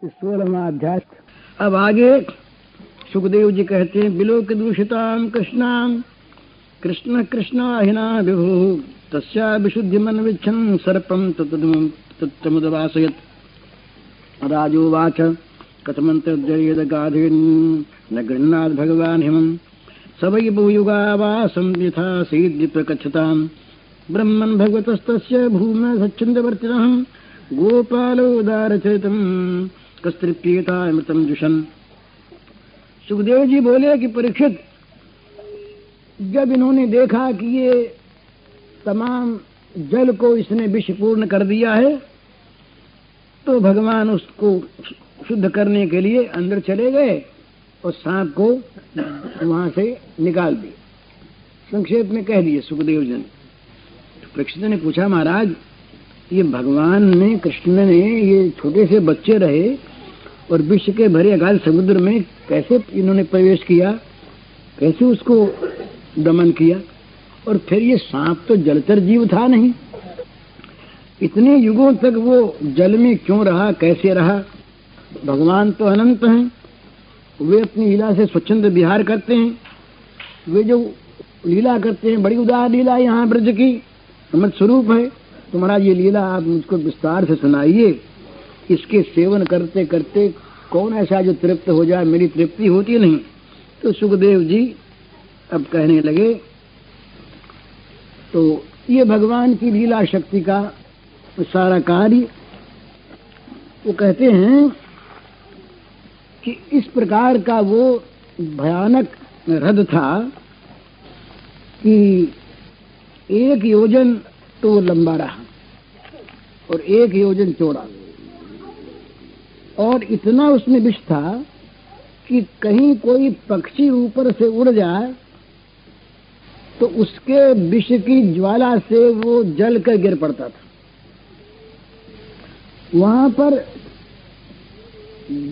16वां अध्याय। अब आगे सुखदेव जी कहते हैं, बिलोक दूषिताम कृष्णाम कृष्ण कृष्णाहिना विभु तस्या विशुद्धि मन विच्छन सर्पम तत्तमुदवासयत। राजोवाच कथमंतर्जयेद गाधीन न गृह्णाद भगवान हिमं सवै भूयुगावासं यथा सीद्य प्रकच्छताम् ब्रह्मन् भगवतस्तस्य भूम्या सच्छन्दवर्तिनः गोपालो उदारचरितं कस्तृप्येता अमृतं जुषन्। सुखदेव जी बोले कि परीक्षित, जब इन्होंने देखा कि ये तमाम जल को इसने विषपूर्ण कर दिया है, तो भगवान उसको शुद्ध करने के लिए अंदर चले गए और सांप को वहां से निकाल दिए। संक्षेप में कह दिए सुखदेव जी ने। परीक्षित ने पूछा, महाराज ये भगवान ने कृष्ण ने ये छोटे से बच्चे रहे और विश्व के भरे अगाध समुद्र में कैसे इन्होंने प्रवेश किया, कैसे उसको दमन किया? और फिर ये सांप तो जलचर जीव था नहीं, इतने युगों तक वो जल में क्यों रहा, कैसे रहा? भगवान तो अनंत हैं, वे अपनी लीला से स्वच्छंद विहार करते हैं। वे जो लीला करते हैं बड़ी उदार लीला यहाँ ब्रज की अमृत स्वरूप है। तो महाराज ये लीला आप मुझको विस्तार से सुनाइए। इसके सेवन करते करते कौन ऐसा जो तृप्त हो जाए? मेरी तृप्ति होती नहीं। तो सुखदेव जी अब कहने लगे, तो ये भगवान की लीला शक्ति का सारा कार्य वो कहते हैं कि इस प्रकार का वो भयानक रथ था कि 1 योजन तो लंबा रहा और 1 योजन चौड़ा, और इतना उसमें विष था कि कहीं कोई पक्षी ऊपर से उड़ जाए तो उसके विष की ज्वाला से वो जल कर गिर पड़ता था। वहां पर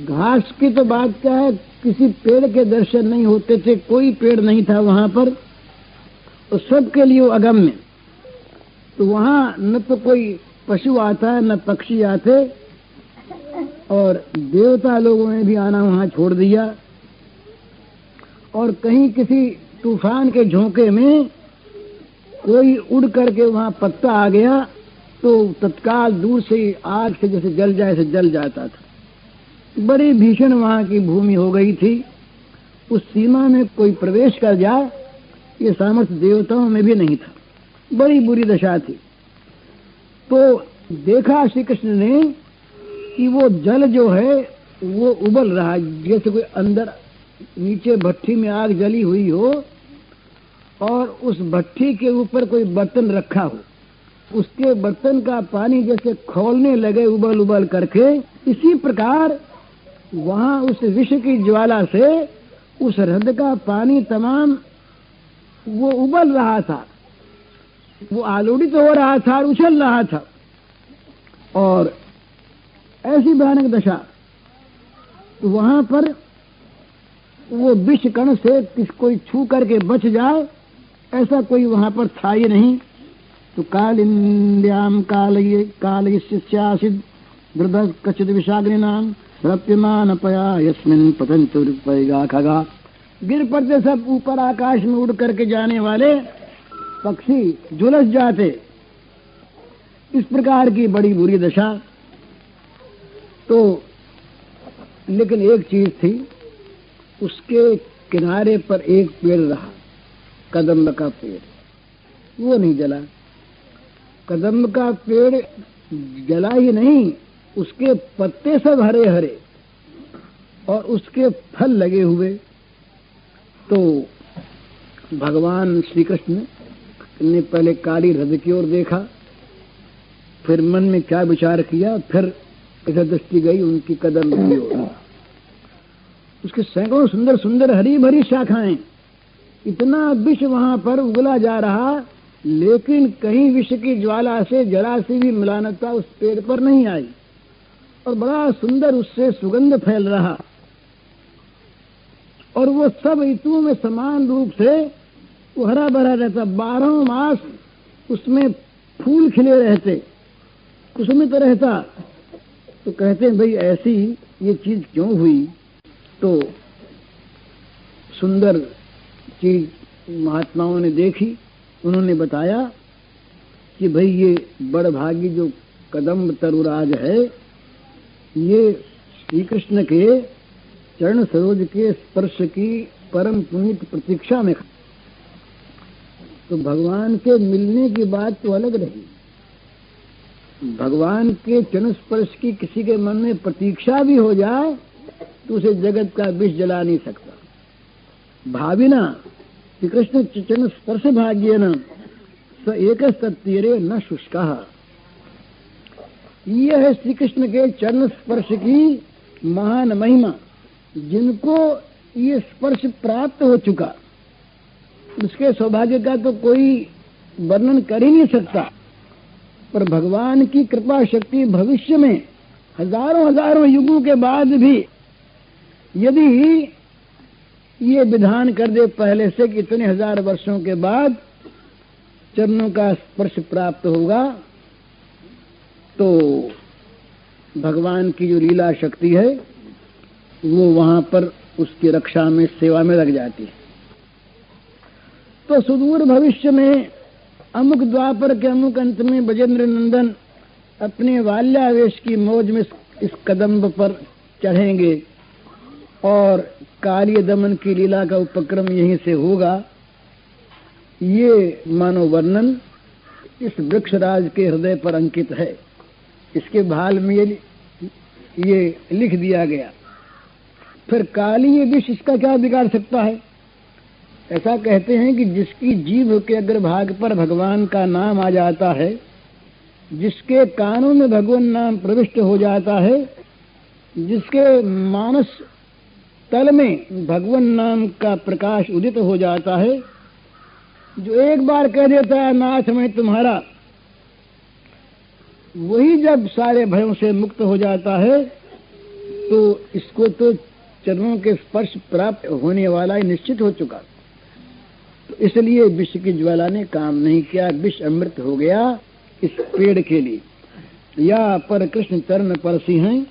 घास की तो बात क्या है, किसी पेड़ के दर्शन नहीं होते थे, कोई पेड़ नहीं था वहां पर, और सबके लिए वो अगम्य। तो वहां न तो कोई पशु आता है न पक्षी आते, और देवता लोगों ने भी आना वहां छोड़ दिया। और कहीं किसी तूफान के झोंके में कोई उड़ करके वहां पत्ता आ गया तो तत्काल दूर से आग से जैसे जल जाए ऐसे जल जाता था। बड़ी भीषण वहां की भूमि हो गई थी। उस सीमा में कोई प्रवेश कर जाए ये सामर्थ्य देवताओं में भी नहीं था, बड़ी बुरी दशा थी। तो देखा श्री कृष्ण ने कि वो जल जो है वो उबल रहा है, जैसे कोई अंदर नीचे भट्ठी में आग जली हुई हो और उस भट्ठी के ऊपर कोई बर्तन रखा हो, उसके बर्तन का पानी जैसे खौलने लगे उबल उबल करके, इसी प्रकार वहां उस विष की ज्वाला से उस हृदय का पानी तमाम वो उबल रहा था, वो आलोड़ित हो रहा था और उछल रहा था। और ऐसी भयानक दशा, तो वहां पर वो विष कण से कोई छू करके बच जाए ऐसा कोई वहां पर था ही नहीं। तो कालिंद्याम कालयिष्यासिद वृद्ध कचित विषाग्निनाम रप्यमान पया यस्मिन् पतंतुर्पयगा खगा। गिर पड़ते सब ऊपर आकाश में उड़ करके जाने वाले पक्षी झुलस जाते। इस प्रकार की बड़ी बुरी दशा। तो लेकिन एक चीज थी, उसके किनारे पर एक पेड़ रहा, कदम्ब का पेड़, वो नहीं जला। कदम्ब का पेड़ जला ही नहीं, उसके पत्ते सब हरे हरे और उसके फल लगे हुए। तो भगवान श्री कृष्ण ने पहले काली रथ की ओर देखा, फिर मन में क्या विचार किया, फिर इधर दृष्टि गई उनकी कदम की ओर। उसके सैकड़ों सुंदर सुंदर हरी भरी शाखाएं, इतना विष वहां पर उगला जा रहा, लेकिन कहीं विष की ज्वाला से जरा सी भी मिलानता उस पेड़ पर नहीं आई, और बड़ा सुंदर उससे सुगंध फैल रहा। और वो सब ऋतुओं में समान रूप से वो हरा भरा रहता, 12 मास उसमें फूल खिले रहते, कुसुमित रहता। तो कहते हैं भाई ऐसी ये चीज क्यों हुई, तो सुंदर चीज महात्माओं ने देखी। उन्होंने बताया कि भाई ये बड़भागी जो कदम्ब तरुराज है, ये श्री कृष्ण के चरण सरोज के स्पर्श की परम पुनीत प्रतीक्षा में। तो भगवान के मिलने की बात तो अलग रही, भगवान के चरण स्पर्श की किसी के मन में प्रतीक्षा भी हो जाए तो उसे जगत का विष जला नहीं सकता। भाविना श्री कृष्ण चरण स्पर्श भाग्येन स एक सत्तीरे न शुष्कः। यह है श्री कृष्ण के चरण स्पर्श की महान महिमा। जिनको ये स्पर्श प्राप्त हो चुका, उसके सौभाग्य का तो कोई वर्णन कर ही नहीं सकता। पर भगवान की कृपा शक्ति भविष्य में हजारों हजारों युगों के बाद भी यदि ये विधान कर दे पहले से कि इतने हजार वर्षों के बाद चरणों का स्पर्श प्राप्त होगा, तो भगवान की जो लीला शक्ति है वो वहां पर उसकी रक्षा में, सेवा में लग जाती है। तो सुदूर भविष्य में अमुक द्वापर के अमुक अंत में ब्रजेंद्र नंदन अपने बाल्यावेश की मौज में इस कदम्ब पर चढ़ेंगे और कालिय दमन की लीला का उपक्रम यहीं से होगा। ये मानो वर्णन इस वृक्षराज के हृदय पर अंकित है। इसके भाल में ये लिख दिया गया। फिर कालिय विष इसका क्या बिगाड़ सकता है? ऐसा कहते हैं कि जिसकी जीभ के अग्रभाग पर भगवान का नाम आ जाता है, जिसके कानों में भगवान नाम प्रविष्ट हो जाता है, जिसके मानस तल में भगवान नाम का प्रकाश उदित हो जाता है, जो एक बार कह देता है नाथ मैं तुम्हारा, वही जब सारे भयों से मुक्त हो जाता है, तो इसको तो चरणों के स्पर्श प्राप्त होने वाला ही निश्चित हो चुका। तो इसलिए विष की ज्वाला ने काम नहीं किया, विष अमृत हो गया इस पेड़ के लिए। या पर कृष्ण चरण परसी हैं,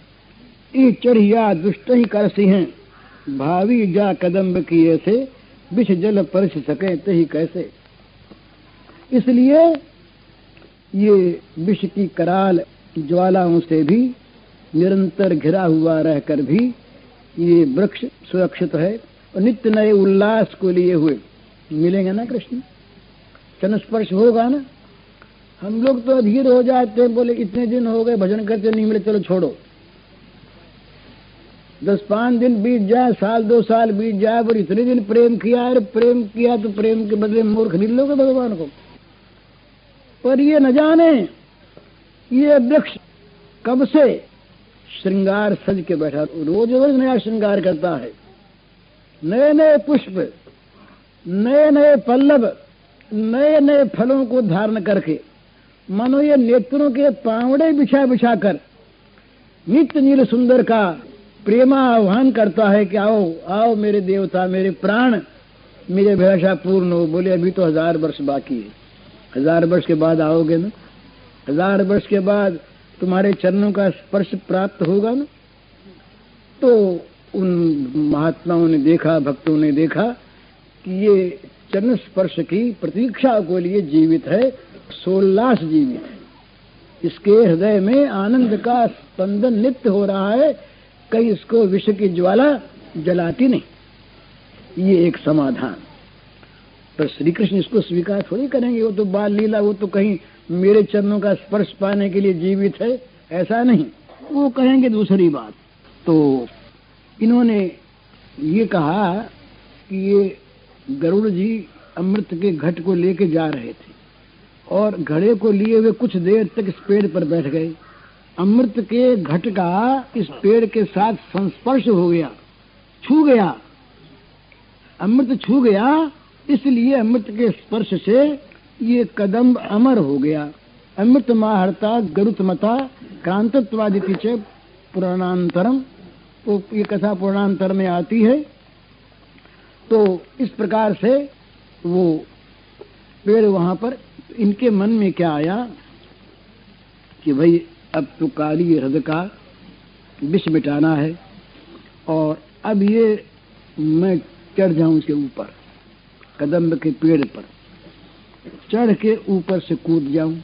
ई चढ़िया दुष्ट ही करसी हैं, भावी जा कदम्ब की ऐसे, विष जल परस सके तही कैसे। इसलिए ये विष की कराल ज्वालाओं से भी निरंतर घिरा हुआ रहकर भी ये वृक्ष सुरक्षित है और नित्य नए उल्लास को लिए हुए मिलेंगे ना कृष्ण। चरण स्पर्श होगा ना। हम लोग तो अधीर हो जाते हैं, बोले इतने दिन हो गए भजन करते नहीं मिले, चलो छोड़ो। 10-5 दिन बीत जाए, साल 2 साल बीत जाए, और इतने दिन प्रेम किया। अरे प्रेम किया तो प्रेम के बदले मोर खरीद लोगे भगवान को। पर ये न जाने ये वृक्ष कब से श्रृंगार सज के बैठा, रोज रोज नया श्रृंगार करता है। नए नए पुष्प, नए नए पल्लव, नए नए फलों को धारण करके, मानो ये नेत्रों के पावड़े बिछा बिछा कर नित्य नील सुंदर का प्रेमा आह्वान करता है कि आओ आओ मेरे देवता, मेरे प्राण, मेरे अभिलाषा पूर्ण हो। बोले अभी तो 1000 वर्ष बाकी है। 1000 वर्ष के बाद आओगे ना, 1000 वर्ष के बाद तुम्हारे चरणों का स्पर्श प्राप्त होगा ना। तो उन महात्माओं ने देखा, भक्तों ने देखा कि ये चरण स्पर्श की प्रतीक्षा को लिए जीवित है, सोल्लास जीवित है। इसके हृदय में आनंद का स्पंदन नित्य हो रहा है, कहीं इसको विष की ज्वाला जलाती नहीं। ये एक समाधान। पर श्री कृष्ण इसको स्वीकार थोड़ी करेंगे, वो तो बाल लीला, वो तो कहीं मेरे चरणों का स्पर्श पाने के लिए जीवित है, ऐसा नहीं। वो कहेंगे दूसरी बात। तो इन्होंने ये कहा कि ये गरुड़ जी अमृत के घट को लेके जा रहे थे और घड़े को लिए हुए कुछ देर तक इस पेड़ पर बैठ गए। अमृत के घट का इस पेड़ के साथ संस्पर्श हो गया, छू गया, अमृत छू गया, इसलिए अमृत के स्पर्श से ये कदम्ब अमर हो गया। अमृत माहर्ता गरुतमता क्रांतत्वादिति च पुराणांतरम। तो ये कथा पुराणांतर में आती है। तो इस प्रकार से वो पेड़ वहां पर, इनके मन में क्या आया कि भाई अब तो काली हृदय का विष मिटाना है, और अब ये मैं चढ़ जाऊं इसके ऊपर, कदम्ब के पेड़ पर चढ़ के ऊपर से कूद जाऊं।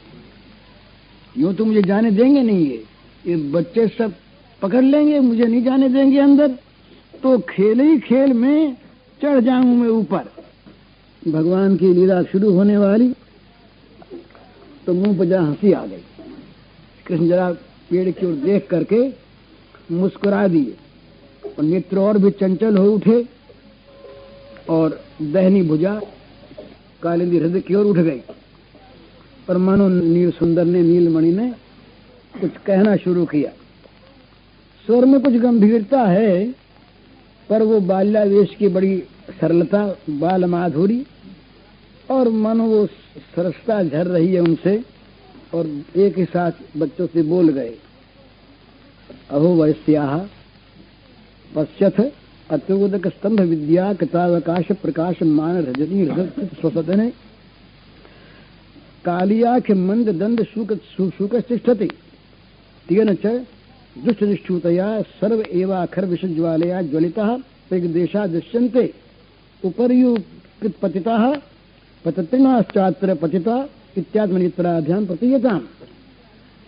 यूं तो मुझे जाने देंगे नहीं, ये बच्चे सब पकड़ लेंगे, मुझे नहीं जाने देंगे अंदर, तो खेल ही खेल में चढ़ जाऊं मैं ऊपर। भगवान की लीला शुरू होने वाली, तो मुंह पर जरा हंसी आ गई। कृष्ण जरा पेड़ की ओर देख करके मुस्कुरा दिए, और नेत्र और भी चंचल हो उठे, और दहनी भुजा कालिंदी हृदय की ओर उठ गई। पर मानो नील सुंदर ने, नीलमणि ने कुछ कहना शुरू किया। स्वर में कुछ गंभीरता है, पर वो बाल्यावेश की बड़ी सरलता, बाल माधुरी, और मानो वो सरसता झर रही है उनसे, और एक ही साथ बच्चों से बोल गए। अहो वैश्याः पश्यथ अत्योदक स्तंभ विद्या कथावकाश प्रकाश मान रजनी रजत स्वसदने कालियाख मंद दंड शुकतिष्ठति तेन च दुष्टनिष्ठूतया सर्व एवाखर विषज्वालया ज्वलितः प्रगदेशा दृश्यन्ते उपर्युत्पतितः पतत्रिणाश्चात्र पतिता इत्यात्मनित्राध्यान प्रतीयताम्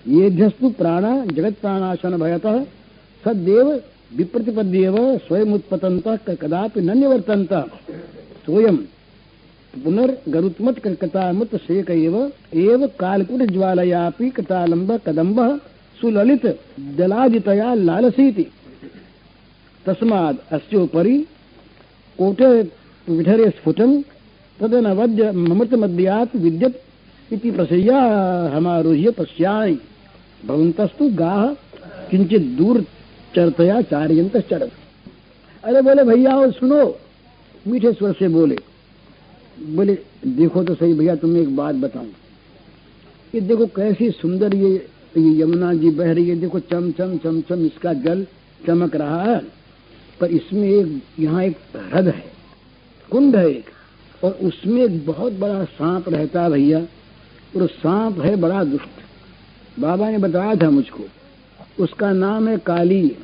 येभ्यस्तु प्राणा जगत्प्राणाशन भयतः सद्देव विप्रतिपद्येव स्वयमुत्पतन्तः कदापि न निवर्तन्तः सोऽयं पुनर्गरुत्मत् कृतामुत शेक एव कालकुट ज्वालयापि कृतालंब कदम्बः सुललित दलादितया लालसीति तस्माद् अस्योपरि कोटे विठरे स्फुटं तदनवद्य ममृतमद्यात् विद्यत् इति प्रसय्या हमारुह्य पश्यामि भवन्तस्तु गाः किंचित दूर चरतया चार्यंत चरत। अरे बोले भैया और सुनो, मीठे स्वर से बोले देखो तो सही भैया, तुम्हें एक बात बताऊं, ये देखो कैसी सुंदर ये यमुना जी बह रही है, देखो चम चम चम चम इसका जल चमक रहा है, पर इसमें यहाँ एक हृद है, कुंड है एक, और उसमें एक बहुत बड़ा सांप रहता है भैया, और सांप है बड़ा दुष्ट। बाबा ने बताया था मुझको, उसका नाम है काली,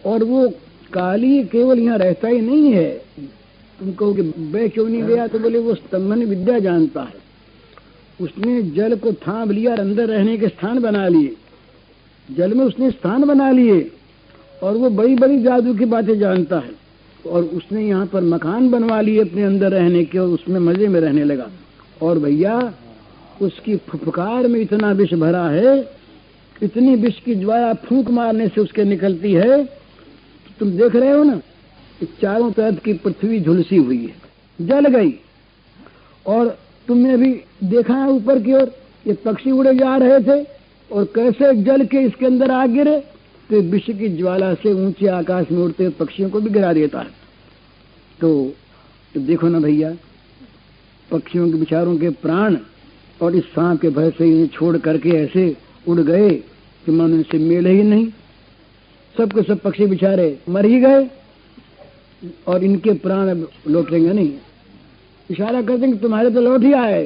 और वो काली केवल यहाँ रहता ही नहीं है। तुम कहो कि बै क्यों नहीं गया, तो बोले वो स्तंभन विद्या जानता है, उसने जल को थाम लिया और अंदर रहने के स्थान बना लिए, जल में उसने स्थान बना लिए, और वो बड़ी बड़ी जादू की बातें जानता है, और उसने यहाँ पर मकान बनवा लिए अपने अंदर रहने के, और उसमें मजे में रहने लगा। और भैया उसकी फुफकार में इतना विष भरा है, इतनी विष की ज्वाला फूंक मारने से उसके निकलती है, तुम देख रहे हो ना, चारों तरफ की पृथ्वी झुलसी हुई है, जल गई। और तुमने भी देखा है ऊपर की ओर ये पक्षी उड़े जा रहे थे, और कैसे जल के इसके अंदर आ गिरे, तो विष की ज्वाला से ऊंचे आकाश में उड़ते पक्षियों को भी गिरा देता है। तो देखो ना भैया, पक्षियों के बेचारों के प्राण और इस सांप के भय से इन्हें छोड़ करके ऐसे उड़ गए कि मन उनसे मेल ही नहीं, सबके सब पक्षी बेचारे मर ही गए, और इनके प्राण लौटेंगे नहीं। इशारा करते हैं कि तुम्हारे तो लौट ही आए,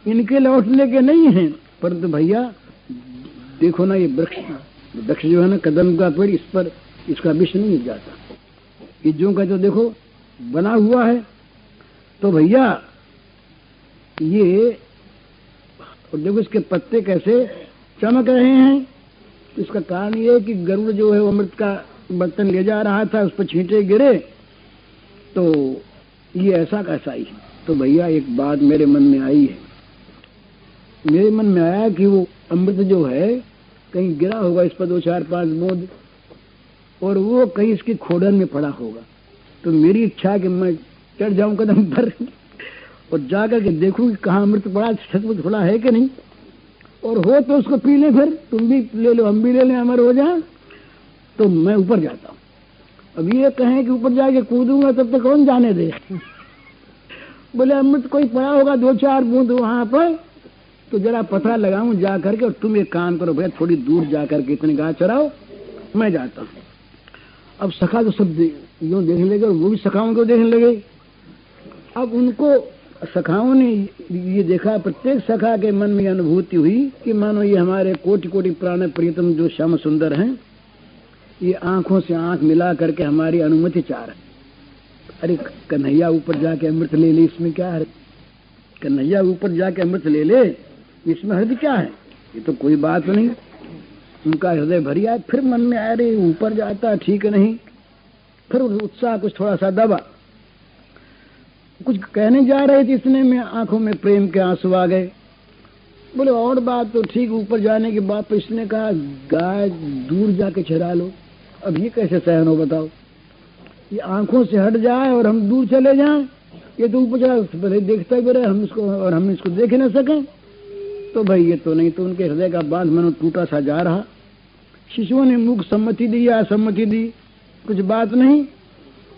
इनके लौटने के नहीं हैं। परंतु भैया देखो ना, ये वृक्ष जो है ना, कदम का पेड़, इस पर इसका विष नहीं जाता, ये जो का जो देखो बना हुआ है। तो भैया ये, और देखो इसके पत्ते कैसे चमक रहे हैं, तो इसका कारण ये है कि गरुड़ जो है वो अमृत का बर्तन ले जा रहा था, उस पर छींटे गिरे, तो ये ऐसा कैसा ही। तो भैया एक बात मेरे मन में आई है, मेरे मन में आया कि वो अमृत जो है कहीं गिरा होगा इस पर 2-4-5 बूंद, और वो कहीं इसकी खोडन में पड़ा होगा। तो मेरी इच्छा है कि मैं चढ़ जाऊं कदम पर और जाकर के देखूं कि कहाँ अमृत पड़ा, छत में थोड़ा है कि नहीं, और हो तो उसको पी ले, फिर तुम भी ले लो, हम भी ले लें, अमर हो जाए। तो मैं ऊपर जाता हूँ। अब ये कहें कि ऊपर जाके कूदूंगा तब तक कौन जाने दे। बोले अमृत कोई पड़ा होगा 2-4 बूंद वहां पर, तो जरा पता लगाऊं जा करके, और तुम एक काम करो भैया, थोड़ी दूर जा करके इतने गाय चराओ, मैं जाता हूँ। अब सखा तो सब यूं देखने लगे, और वो भी सखाओं को देखने लगे। अब उनको सखाओं ने ये देखा, प्रत्येक सखा के मन में अनुभूति हुई कि मानो ये हमारे कोटि कोटि प्राण प्रियतम जो श्याम सुंदर हैं, ये आंखों से आंख मिला करके हमारी अनुमति चाह रहे। अरे कन्हैया ऊपर जाके अमृत ले ले, इसमें क्या है? कन्हैया ऊपर जाके अमृत ले ले, इसमें हर्ज क्या है? ये तो कोई बात नहीं। उनका हृदय भरी आए, फिर मन में आए रे ऊपर जाता ठीक नहीं, फिर उत्साह कुछ थोड़ा सा दबा। कुछ कहने जा रहे थे, इतने में आंखों में प्रेम के आंसू आ गए। बोले और बात तो ठीक, ऊपर जाने के बाद तो इसने कहा गाय दूर जाके चरा लो। अब ये कैसे सहन हो बताओ? ये आंखों से हट जाए और हम दूर चले जाएं, ये तो ऊपर जा देखता ही रहे हम इसको, और हम इसको देख ही न सकें, तो भाई ये तो नहीं। तो उनके हृदय का बांध मनो टूटा सा जा रहा। शिशुओं ने मुख सम्मति दी या असम्मति दी, कुछ बात नहीं,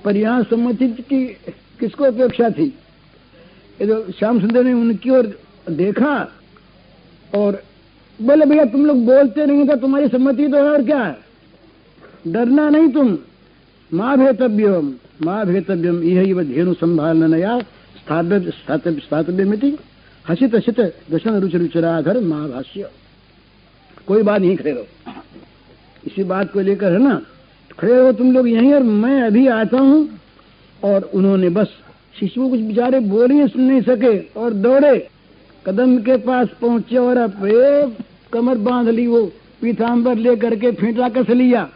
पर यहाँ सम्मति की किसको अपेक्षा थी? ये तो श्याम सुंदर ने उनकी ओर देखा और बोले भैया तुम लोग बोलते नहीं तो तुम्हारी सम्मति तो है, और क्या है, डरना नहीं तुम। माँ भेतव्यम यही धेनु संभालनया स्थातव्य मिति हसित हसित दशन रुचि रुचिराधर महाभाष्य। कोई बात नहीं, खड़े रहो, इसी बात को लेकर है ना, खड़े रहो तुम लोग यहीं, और मैं अभी आता हूँ। और उन्होंने बस शिशु कुछ बेचारे बोल ही सुन नहीं सके और दौड़े, कदम के पास पहुंचे और अपने कमर बांध ली, वो पीताम्बर लेकर के फेंटा कस लिया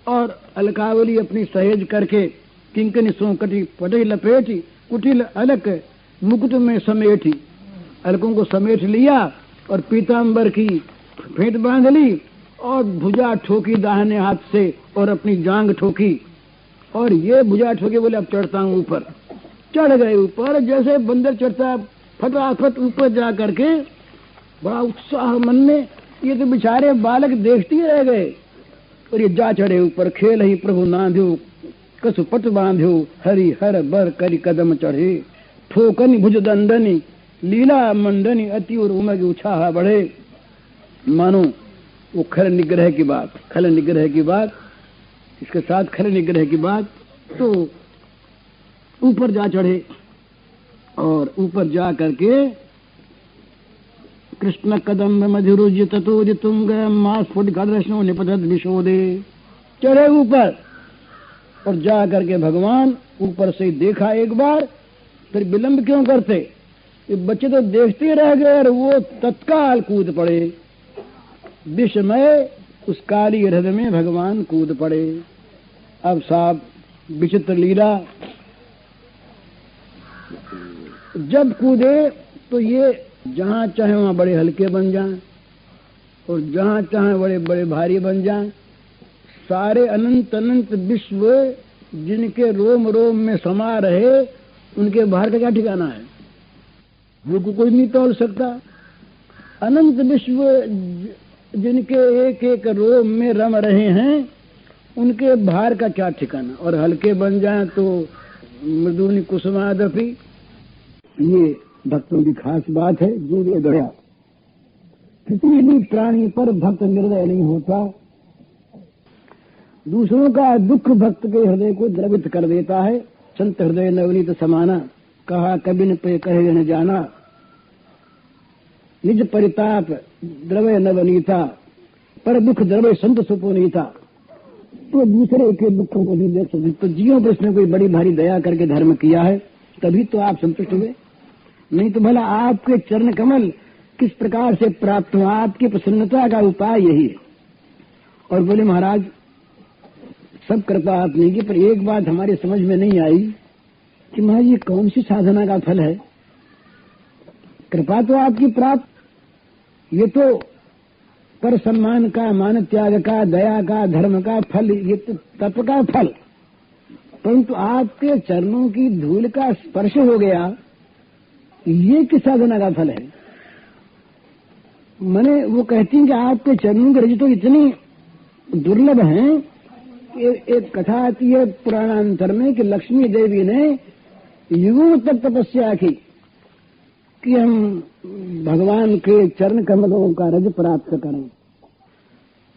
और अलकावली अपनी सहेज करके किंकनी सोकटी पटे लपेटी कुटिल अलक मुकुट में समेटी, अलकों को समेट लिया और पीताम्बर की फेंट बांध ली और भुजा ठोकी दाहिने हाथ से और अपनी जांग ठोकी, और ये भुजा ठोके, बोले अब चढ़ता हूँ ऊपर। चढ़ गए ऊपर, जैसे बंदर चढ़ता फटाफट ऊपर जा करके, बड़ा उत्साह मन में। ये तो बेचारे बालक देखते ही रह गए, और ये जा चढ़े ऊपर। खेल ही प्रभु नांध्यो कसु पट बांध्यो, हरि हर बर करी कदम चढ़े, ठोकनी भुज दंडनी लीला मंडनी, अति और उमग उत्साह बढ़े। मानो वो खल निग्रह की बात, इसके साथ खल निग्रह की बात। तो ऊपर जा चढ़े और ऊपर जा करके कृष्ण कदम मधुरुज ततोज तुंग मास फुट गदर्शनो निपतत विशोदे। चढ़े ऊपर और जा करके भगवान ऊपर से देखा एक बार, फिर विलंब क्यों करते? ये बच्चे तो देखते रह गए और वो तत्काल कूद पड़े। विस्मय उस काली हृदय में भगवान कूद पड़े। अब साहब विचित्र लीला, जब कूदे तो ये जहां चाहे वहां बड़े हल्के बन जाएं और जहां चाहे बड़े बड़े भारी बन जाएं। सारे अनंत अनंत विश्व जिनके रोम रोम में समा रहे, उनके भार का क्या ठिकाना है? वो कोई नहीं तोल सकता। अनंत विश्व जिनके एक एक रोम में रम रहे हैं, उनके भार का क्या ठिकाना? और हल्के बन जाएं तो मृदुनि कुसुमादपि। ये भक्तों की खास बात है। जो ये दया किसी भी प्राणी पर भक्त निर्दय नहीं होता। दूसरों का दुख भक्त के हृदय को द्रवित कर देता है। संत हृदय नवनीत समाना, कहा कभी न पे कहे न जाना, निज परिताप द्रवय नवनीता, पर दुख द्रवय संत सुपुनीता। तो दूसरे के दुखों को नहीं देख सकते। तो जियो पर इसने कोई बड़ी भारी दया करके धर्म किया है, तभी तो आप संतुष्ट हुए। नहीं तो भला आपके चरण कमल किस प्रकार से प्राप्त हुआ? आपकी प्रसन्नता का उपाय यही है। और बोले महाराज सब कृपा आपने की, पर एक बात हमारी समझ में नहीं आई कि महाराज ये कौन सी साधना का फल है? कृपा तो आपकी प्राप्त, ये तो पर सम्मान का, मान त्याग का, दया का, धर्म का फल, ये तो तप का फल। परंतु आपके चरणों की धूल का स्पर्श हो गया, ये किस साधना का फल है? मैंने वो कहती हैं कि आपके चरणों की रज तो इतनी दुर्लभ हैं। एक कथा आती है पुराणांतर में कि लक्ष्मी देवी ने युगों तक तपस्या की कि हम भगवान के चरण कमलों का रज प्राप्त करें।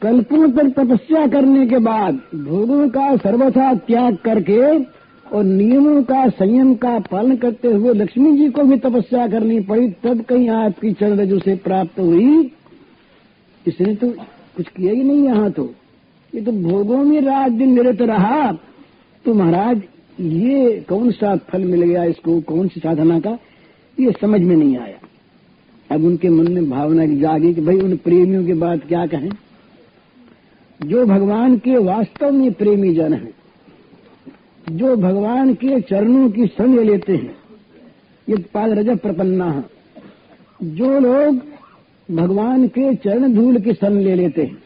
कल्पों तक तपस्या करने के बाद भोगों का सर्वथा त्याग करके और नियमों का, संयम का पालन करते हुए लक्ष्मी जी को भी तपस्या करनी पड़ी, तब कहीं आपकी चरण रज से प्राप्त हुई। इसने तो कुछ किया ही नहीं। यहाँ तो ये तो भोगों में रात दिन निरत रहा, तो महाराज ये कौन सा फल मिल गया इसको, कौन सी साधना का, ये समझ में नहीं आया। अब उनके मन में भावना जागी कि भाई उन प्रेमियों के बात क्या कहें, जो भगवान के वास्तव में प्रेमी जन हैं, जो भगवान के चरणों की शरण ले लेते हैं, ये पाद रजब प्रपन्ना है, जो लोग भगवान के चरण धूल की शरण ले लेते हैं,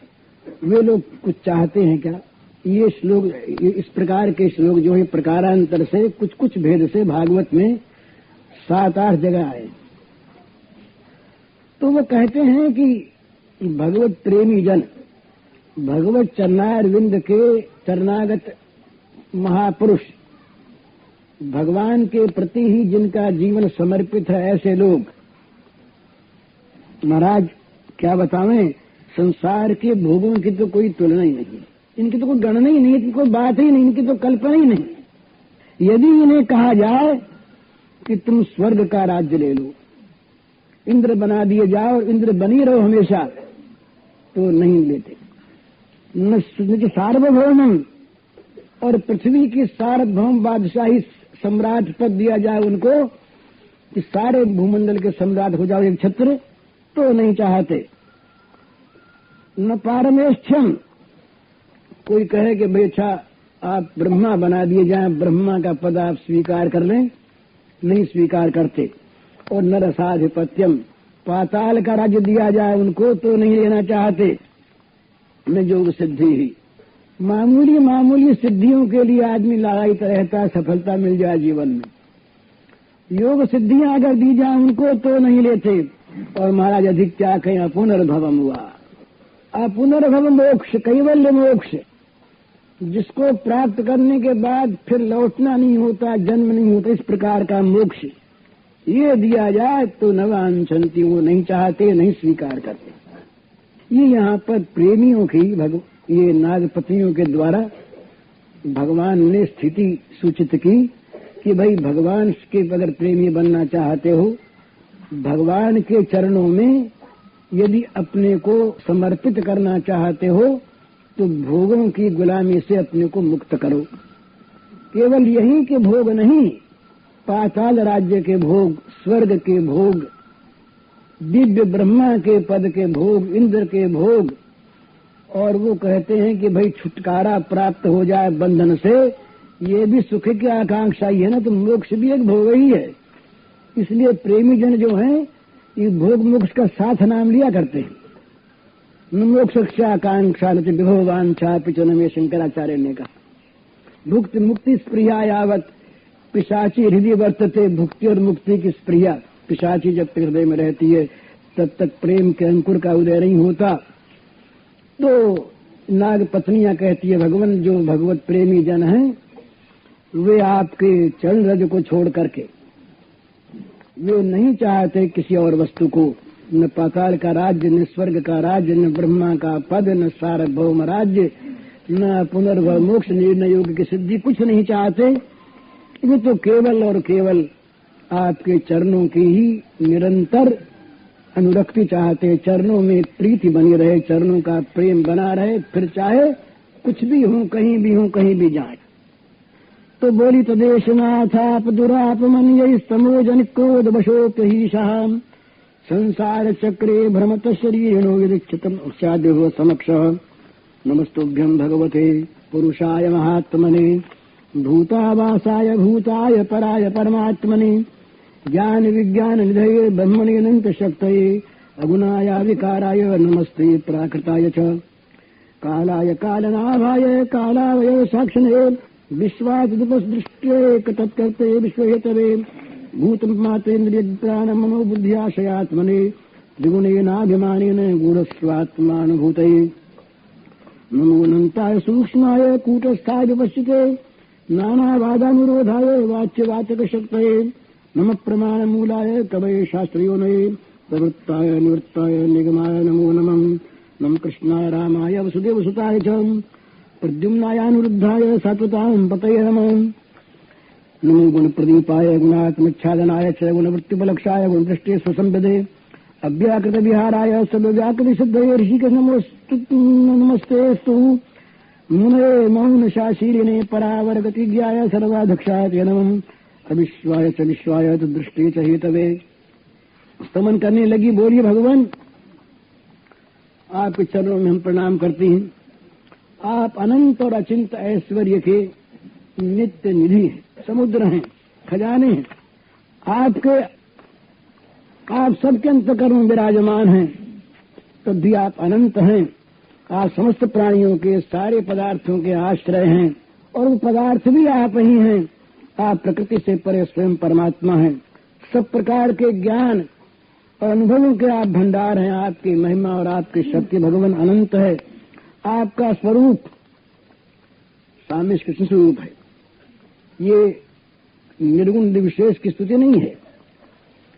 वे लोग कुछ चाहते हैं क्या? ये श्लोक, इस प्रकार के श्लोक जो है प्रकारांतर से कुछ कुछ भेद से भागवत में 7-8 जगह आए। तो वो कहते हैं कि भगवत प्रेमी जन, भगवत चरणारविंद के चरणागत महापुरुष, भगवान के प्रति ही जिनका जीवन समर्पित है, ऐसे लोग महाराज क्या बतावें, संसार के भोगों की तो कोई तुलना ही नहीं, इनकी तो कोई गणना ही नहीं, इनकी कोई बात ही नहीं, इनकी तो कल्पना ही नहीं। यदि इन्हें कहा जाए कि तुम स्वर्ग का राज्य ले लो, इंद्र बना दिए जाओ और इंद्र बनी रहो हमेशा, तो नहीं लेते। न सार्वभौम, और पृथ्वी की सार्वभौम बादशाही सम्राट पद दिया जाए उनको कि सारे भूमंडल के सम्राट हो जाओ एक छत्र, तो नहीं चाहते। न पारमेष्ठ्यम, कोई कहे कि भाई अच्छा आप ब्रह्मा बना दिए जाए, ब्रह्मा का पद आप स्वीकार कर लें, नहीं स्वीकार करते। और नरसाधिपत्यम, पाताल का राज्य दिया जाए उनको, तो नहीं लेना चाहते। न योग सिद्धि ही, मामूली मामूली सिद्धियों के लिए आदमी लड़ाई रहता है, सफलता मिल जाए जीवन में। योग सिद्धियां अगर दी जाए उनको तो नहीं लेते। और महाराज अधिक क्या कहें, अपुनर्भवम हुआ, अपुनर्भव मोक्ष, कैवल्य मोक्ष, जिसको प्राप्त करने के बाद फिर लौटना नहीं होता, जन्म नहीं होता, इस प्रकार का मोक्ष ये दिया जाए तो नवांछन्ति, वो नहीं चाहते, नहीं स्वीकार करते। ये यहाँ पर प्रेमियों की ये नागपतियों के द्वारा भगवान ने स्थिति सूचित की कि भाई भगवान के अगर प्रेमी बनना चाहते हो, भगवान के चरणों में यदि अपने को समर्पित करना चाहते हो, तो भोगों की गुलामी से अपने को मुक्त करो। केवल यही के भोग नहीं, पाताल राज्य के भोग, स्वर्ग के भोग, दिव्य ब्रह्मा के पद के भोग, इंद्र के भोग, और वो कहते हैं कि भाई छुटकारा प्राप्त हो जाए बंधन से, ये भी सुख की आकांक्षा ही है ना, तो मोक्ष भी एक भोग ही है। इसलिए प्रेमी जन जो हैं ये भोग मोक्ष का साथ नाम लिया करते हैं। मोक्ष आकांक्षा न विभवांछा पिचन में शंकराचार्य ने कहा। भुक्ति मुक्ति स्प्रिया यावत पिशाची हृदय वर्तते, भुक्ति और मुक्ति की स्प्रिया, पिशाची जब तक हृदय में रहती है तब तक प्रेम के अंकुर का उदय नहीं होता। तो नाग पत्नियां कहती है, भगवान जो भगवत प्रेमी जन हैं वे आपके चरण रज को छोड़ करके वे नहीं चाहते किसी और वस्तु को, न पाताल का राज्य, न स्वर्ग का राज्य, न ब्रह्मा का पद, न सार्वभौम राज्य, न पुनर्भव मोक्ष, न योग की सिद्धि, कुछ नहीं चाहते। वे तो केवल और केवल आपके चरणों की ही निरंतर अनुरक्ति चाहते, चरणों में प्रीति बनी रहे, चरणों का प्रेम बना रहे, फिर चाहे कुछ भी हो, कहीं भी हो, कहीं भी जाए। तो बोली तदेशनाथाप दुरापमन्य स्तमोजन क्रोध वशोप्यहीशाः संसार चक्रे भ्रमत शरीरिणो विदीक्षितम् स्याद्यो समक्ष। नमस्तुभ्यं भगवते पुरुषाय महात्मने भूतावासाय भूताय पराय परमात्मने ज्ञान विज्ञान निधये ब्रह्मणे अनंत शक्तये अगुणाय विकाराय नमस्ते प्राकृताय च कालाय कालनाभाय कालावय साक्षिणे विश्वासदुपदृष्ट्ये तत्कर्ते विश्वहेतवे भूतमातेन्द्रिय प्राण मनोबुद्ध्याशयात्मने द्विगुणेनाभिमानेन गूढ़स्वात्मानुभूतये नमो अनंताय सूक्ष्माय कूटस्थाय विपश्चिते नानावादानुरोधाय वाच्यवाचक शक्तये नमः प्रमाणमूलाय कवये शास्त्रयोनये प्रवृत्ताय निवृत्ताय निगमाय नमो नमः। नमः कृष्णाय रामाय वसुदेवसुताय च प्रद्युम्नायानुरुद्धाय सात्वतां पतये नमः। नमो गुणप्रदीपाय गुणात्मच्छादनाय च गुणवृत्तिपलक्षाय गुणदृष्टे स्वसंपदे अव्याकृत विहाराय सर्वव्याकृत सिद्धये ऋषिकेश नमस्तेस्तु मुनये मौन शाशीलिने परावरगति ज्ञाय सर्वाध्यक्षाय नमः अविश्वाय च विश्वाय तो दृष्टि च हेतवे। स्तमन करने लगी, बोलिए भगवान आपके चरणों में हम प्रणाम करती हैं। आप अनंत और अचिंत ऐश्वर्य के नित्य निधि हैं, समुद्र हैं, खजाने हैं। आप सबके अंतःकरण में विराजमान हैं, तब भी आप अनंत हैं। आप समस्त प्राणियों के, सारे पदार्थों के आश्रय हैं और वो पदार्थ भी आप ही हैं। आप प्रकृति से परे स्वयं परमात्मा हैं। सब प्रकार के ज्ञान और अनुभवों के आप भंडार हैं। आपकी महिमा और आपकी शक्ति भगवान अनंत है। आपका स्वरूप सामिष्ट कृष्ण स्वरूप है। ये निर्गुण विशेष की स्तुति नहीं है।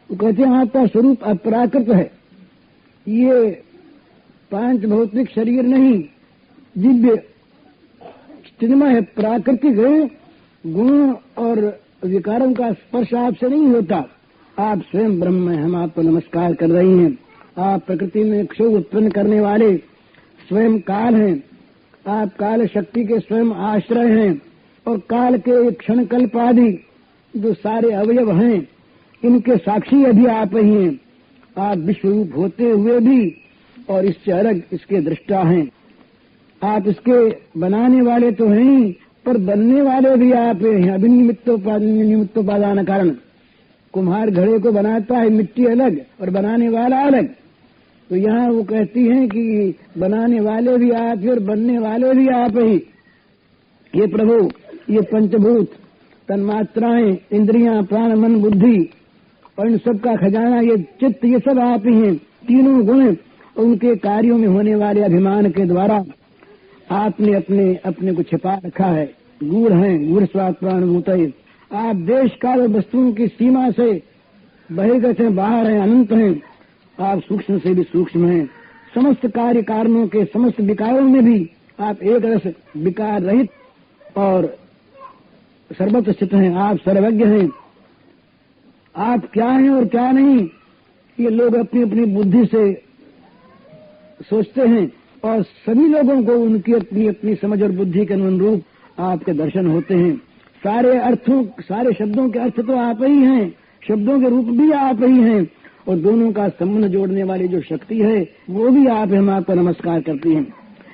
वो कहते हैं आपका स्वरूप अपराकृत है। ये पांच भौतिक शरीर नहीं, दिव्य चिन्मय है, प्राकृतिक है। गुणों और विकारों का स्पर्श आपसे नहीं होता। आप स्वयं ब्रह्म हैं। हम आपको नमस्कार कर रही हैं। आप प्रकृति में क्षोभ उत्पन्न करने वाले स्वयं काल हैं। आप काल शक्ति के स्वयं आश्रय हैं और काल के क्षण कल्प आदि जो सारे अवयव हैं, इनके साक्षी अभी आप ही हैं। आप विश्वरूप होते हुए भी और इससे अलग इसके दृष्टा हैं। आप इसके बनाने वाले तो हैं ही, पर बनने वाले भी आप हैं। अभिनिमित्तोपादान कारण कुम्हार घड़े को बनाता है, मिट्टी अलग और बनाने वाला अलग। तो यहाँ वो कहती हैं कि बनाने वाले भी आप ही और बनने वाले भी आप ही। ये प्रभु, ये पंचभूत, तन्मात्राएं, इंद्रियां, प्राण, मन, बुद्धि और इन सब का खजाना, ये चित्त, ये सब आप ही हैं। तीनों गुण उनके कार्यों में होने वाले अभिमान के द्वारा आपने अपने को छिपा रखा है। गूढ़ हैं, गूढ़ स्वाद प्राणभूत है। आप देश काल और वस्तुओं की सीमा से बहिर्गत हैं, बाहर हैं, अनंत हैं। आप सूक्ष्म से भी सूक्ष्म हैं। समस्त कार्य कारणों के समस्त विकारों में भी आप एक रस विकार रहित और सर्वत्र स्थित हैं। आप सर्वज्ञ हैं। आप क्या हैं और क्या नहीं, ये लोग अपनी अपनी बुद्धि से सोचते हैं और सभी लोगों को उनकी अपनी अपनी समझ और बुद्धि के अनुरूप आपके दर्शन होते हैं। सारे अर्थों, सारे शब्दों के अर्थ तो आप ही हैं, शब्दों के रूप भी आप ही हैं और दोनों का संबंध जोड़ने वाली जो शक्ति है वो भी आप हैं। हम आपको नमस्कार करती हैं।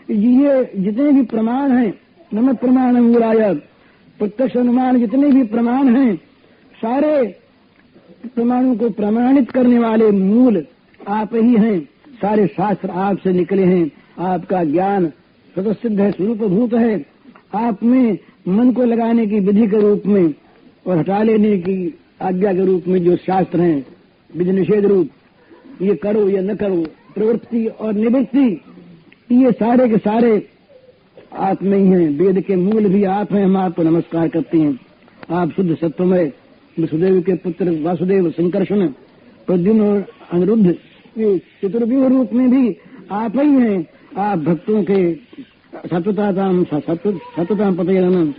ये जितने भी प्रमाण हैं, नमः प्रमाण अंगुराय, प्रत्यक्ष अनुमान, जितने भी प्रमाण हैं, सारे प्रमाणों को प्रमाणित करने वाले मूल आप ही हैं। सारे शास्त्र आपसे निकले हैं। आपका ज्ञान स्वतःसिद्ध है, स्वरूपभूत है। आप में मन को लगाने की विधि के रूप में और हटा लेने की आज्ञा के रूप में जो शास्त्र हैं, विधि निषेध रूप, ये करो या न करो, प्रवृत्ति और निवृत्ति, ये सारे के सारे आप में ही हैं। वेद के मूल भी आप हैं। हम आपको नमस्कार करते हैं। आप शुद्ध सत्वमय, वसुदेव के पुत्र वासुदेव, संकर्षण, प्रद्युम्न और अनिरुद्ध, ये चतुर्व्यूह रूप में भी आप ही हैं। आप भक्तों के सतताम पतयनम,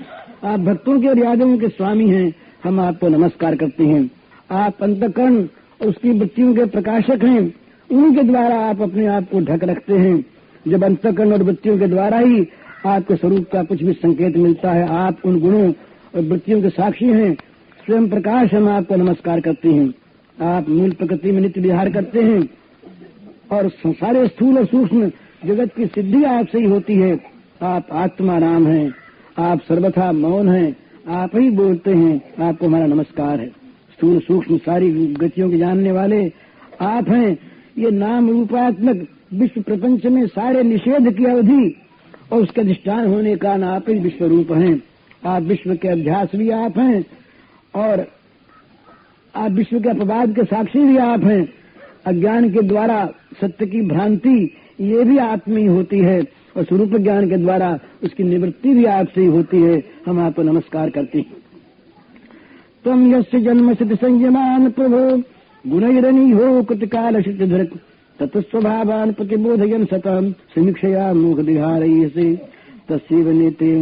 आप भक्तों के और यादवों के स्वामी हैं। हम आपको नमस्कार करते हैं। आप अंतःकरण और उसकी वृत्तियों के प्रकाशक हैं। उनके द्वारा आप अपने आप को ढक रखते हैं। जब अंतःकरण और वृत्तियों के द्वारा ही आपके स्वरूप का कुछ भी संकेत मिलता है। आप उन गुणों और वृत्तियों के साक्षी हैं, स्वयं प्रकाश। हम आपको नमस्कार करते हैं। आप मूल प्रकृति में नित्य विहार करते हैं और सारे स्थूल और सूक्ष्म जगत की सिद्धि आपसे ही होती है। आप आत्मा राम हैं। आप सर्वथा मौन हैं। आप ही बोलते हैं। आपको हमारा नमस्कार है। स्थूल सूक्ष्म सारी गतियों के जानने वाले आप हैं। ये नाम रूपात्मक विश्व प्रपंच में सारे निषेध की अवधि और उसके अधिष्ठान होने का आप ही विश्व रूप हैं। आप विश्व के अभ्यास भी आप हैं और आप विश्व के अपवाद के साक्षी भी आप हैं। अज्ञान के द्वारा सत्य की भ्रांति ये भी आप में ही होती है और स्वरूप ज्ञान के द्वारा उसकी निवृत्ति भी आपसे ही होती है। हम आपको नमस्कार करते हैं। तम यस्य जन्म सिद्ध संयमान प्रभो गुणैरनी हो कृतकाल सिद्धधर तत्स्वभावान प्रतिबोधयन सतम समीक्षया मोह विहारयसे तस्यैव नीते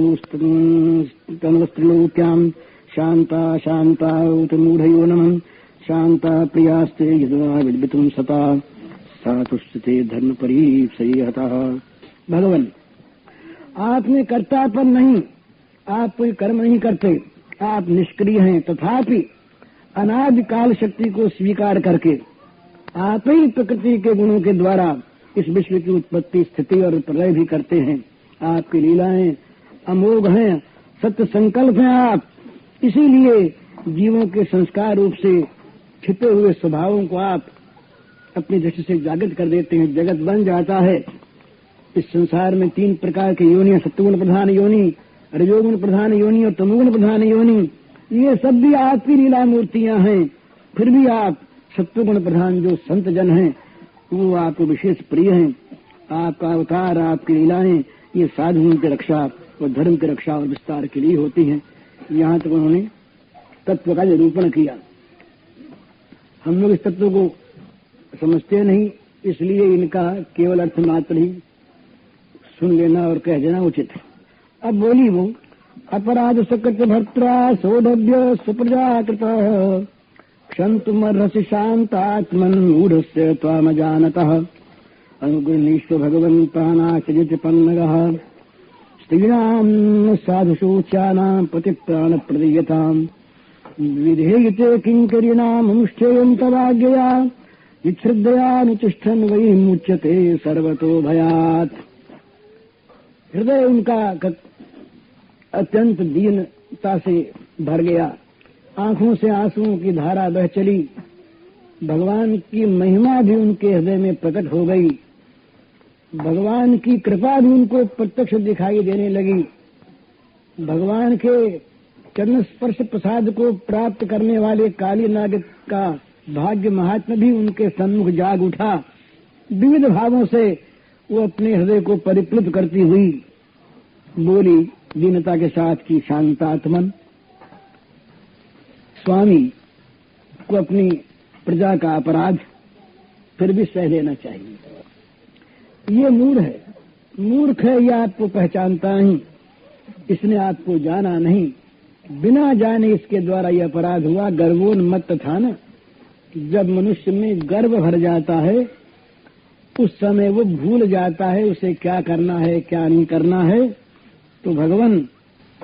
तन्वस्त्रिलोक्याम शांता शांता उत मूढ़यो नमः शांता प्रियास्ते यदुना विद्वितुम सता सातुस्ते धर्म परीप्सयहतः। भगवान, आप में कर्तापन नहीं, आप कोई कर्म नहीं करते, आप निष्क्रिय हैं, तथापि अनादिकाल शक्ति को स्वीकार करके आप ही प्रकृति के गुणों के द्वारा इस विश्व की उत्पत्ति, स्थिति और प्रलय भी करते हैं। आपकी लीलाएं अमोघ हैं, सत्य संकल्प हैं आप। इसीलिए जीवों के संस्कार रूप से छिपे हुए स्वभावों को आप अपनी दृष्टि से जागृत कर देते हैं, जगत बन जाता है। इस संसार में 3 प्रकार की योनियां, सत्वगुण प्रधान योनि, रजोगुण प्रधान योनि और तमोगुण प्रधान योनि, ये सब भी आपकी लीला मूर्तियां हैं। फिर भी आप सत्वगुण प्रधान जो संत जन हैं वो आपको विशेष प्रिय हैं। आपका अवतार, आपकी लीलाएं ये साधुओं की रक्षा और धर्म की रक्षा और विस्तार के लिए होती हैं। यहाँ तक उन्होंने तत्व का निरूपण किया। हम लोग इस तत्व को समझते नहीं, इसलिए इनका केवल अर्थ मात्र ही सुन लेना और कह देना उचित है। अब बोली वो, अपराध सकृत भर्त्रा सौढभ्य सुप्रजाकृत क्षन्तुमर्हसि शान्तात्मन् मूढस्य त्वामजानतः अनुगृह्णीष्व भगवन् प्राणाचरितपन्नगः स्त्रीणां साधुशोच्यानां पतिप्राणप्रदीयताम् विधेयते किङ्करीणाम् अनुष्ठेयं तवाज्ञया श्रद्धयानुतिष्ठन् वै मुच्यते सर्वतो भयात्। हृदय उनका अत्यंत दीनता से भर गया, आंखों से आंसुओं की धारा बह चली। भगवान की महिमा भी उनके हृदय में प्रकट हो गई, भगवान की कृपा भी उनको प्रत्यक्ष दिखाई देने लगी। भगवान के चरण स्पर्श प्रसाद को प्राप्त करने वाले काली नाग का भाग्य महात्मा भी उनके सम्मुख जाग उठा। विविध भावों से वो अपने हृदय को परिप्लुत करती हुई बोली दीनता के साथ की, शांतात्मन, स्वामी को अपनी प्रजा का अपराध फिर भी सह लेना चाहिए। ये मूर्ख है, ये आपको पहचानता नहीं, इसने आपको जाना नहीं, बिना जाने इसके द्वारा ये अपराध हुआ। गर्वोन्मत्त था ना, जब मनुष्य में गर्व भर जाता है उस समय वो भूल जाता है उसे क्या करना है क्या नहीं करना है। तो भगवान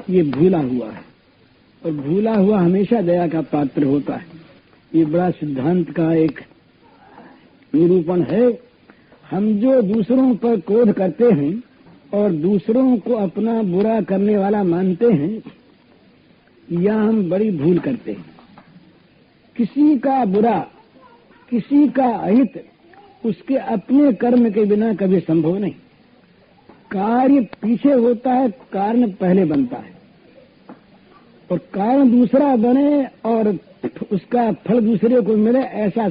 ये भूला हुआ है, और भूला हुआ हमेशा दया का पात्र होता है। ये बड़ा सिद्धांत का एक निरूपण है। हम जो दूसरों पर क्रोध करते हैं और दूसरों को अपना बुरा करने वाला मानते हैं, या हम बड़ी भूल करते हैं। किसी का बुरा, किसी का अहित उसके अपने कर्म के बिना कभी संभव नहीं। कार्य पीछे होता है, कारण पहले बनता है, और कारण दूसरा बने और उसका फल दूसरे को मिले, ऐसा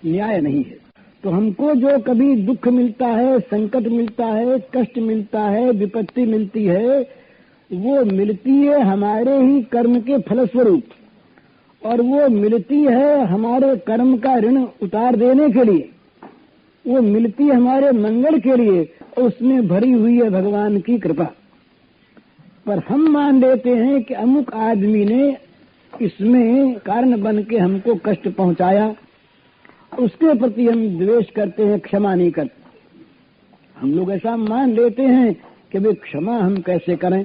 न्याय नहीं है। तो हमको जो कभी दुख मिलता है, संकट मिलता है, कष्ट मिलता है, विपत्ति मिलती है, वो मिलती है हमारे ही कर्म के फलस्वरूप, और वो मिलती है हमारे कर्म का ऋण उतार देने के लिए, वो मिलती है हमारे मंगल के लिए, और उसमें भरी हुई है भगवान की कृपा। पर हम मान लेते हैं कि अमुक आदमी ने इसमें कारण बन के हमको कष्ट पहुंचाया, उसके प्रति हम द्वेष करते हैं, क्षमा नहीं करते। हम लोग ऐसा मान लेते हैं कि वे क्षमा हम कैसे करें।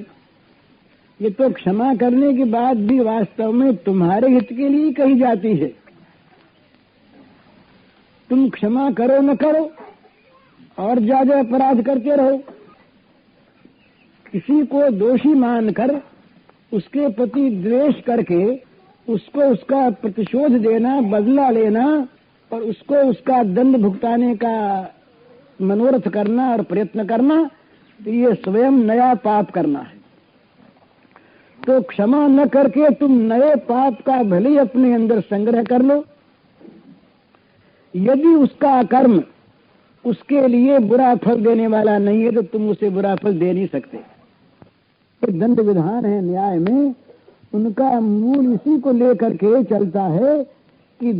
ये तो क्षमा करने की बात भी वास्तव में तुम्हारे हित के लिए कही जाती है। तुम क्षमा करो न करो और ज्यादा अपराध करते रहो। किसी को दोषी मानकर उसके प्रति द्वेष करके उसको उसका प्रतिशोध देना, बदला लेना और उसको उसका दंड भुगताने का मनोरथ करना और प्रयत्न करना, तो ये स्वयं नया पाप करना है। तो क्षमा न करके तुम नए पाप का भले ही अपने अंदर संग्रह कर लो। यदि उसका कर्म उसके लिए बुरा फल देने वाला नहीं है तो तुम उसे बुरा फल दे नहीं सकते। दंड विधान है न्याय में, उनका मूल इसी को लेकर के चलता है कि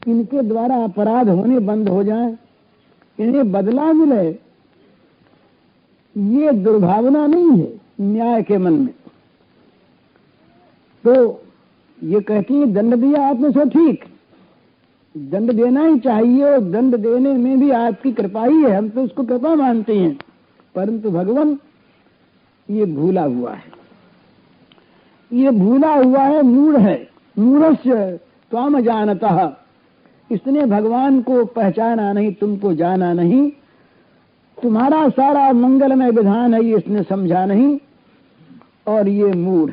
इनके द्वारा अपराध होने बंद हो जाए, इन्हें बदला मिले। ये दुर्भावना नहीं है न्याय के मन में। तो ये कहती है दंड दिया आपने सो ठीक, दंड देना ही चाहिए, और दंड देने में भी आपकी कृपा ही है, हम तो उसको कृपा मानते हैं। परंतु भगवान ये भूला हुआ है, ये भूला हुआ है, मूढ़ है। मूढ़स्य त्वाम जानतः, इसने भगवान को पहचाना नहीं, तुमको जाना नहीं, तुम्हारा सारा मंगलमय विधान है ये इसने समझा नहीं। और ये मूढ़,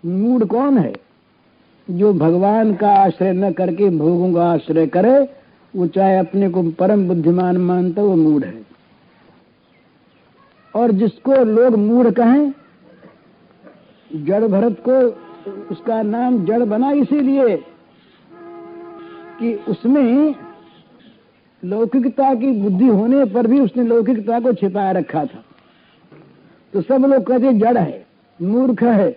मूढ़ कौन है? जो भगवान का आश्रय न करके भोगों का आश्रय करे, वो चाहे अपने को परम बुद्धिमान मानता, वो मूढ़ है। और जिसको लोग मूढ़ कहें, जड़ भरत को उसका नाम जड़ बना इसीलिए कि उसमें लौकिकता की बुद्धि होने पर भी उसने लौकिकता को छिपाए रखा था। तो सब लोग कहते जड़ है, मूर्ख है,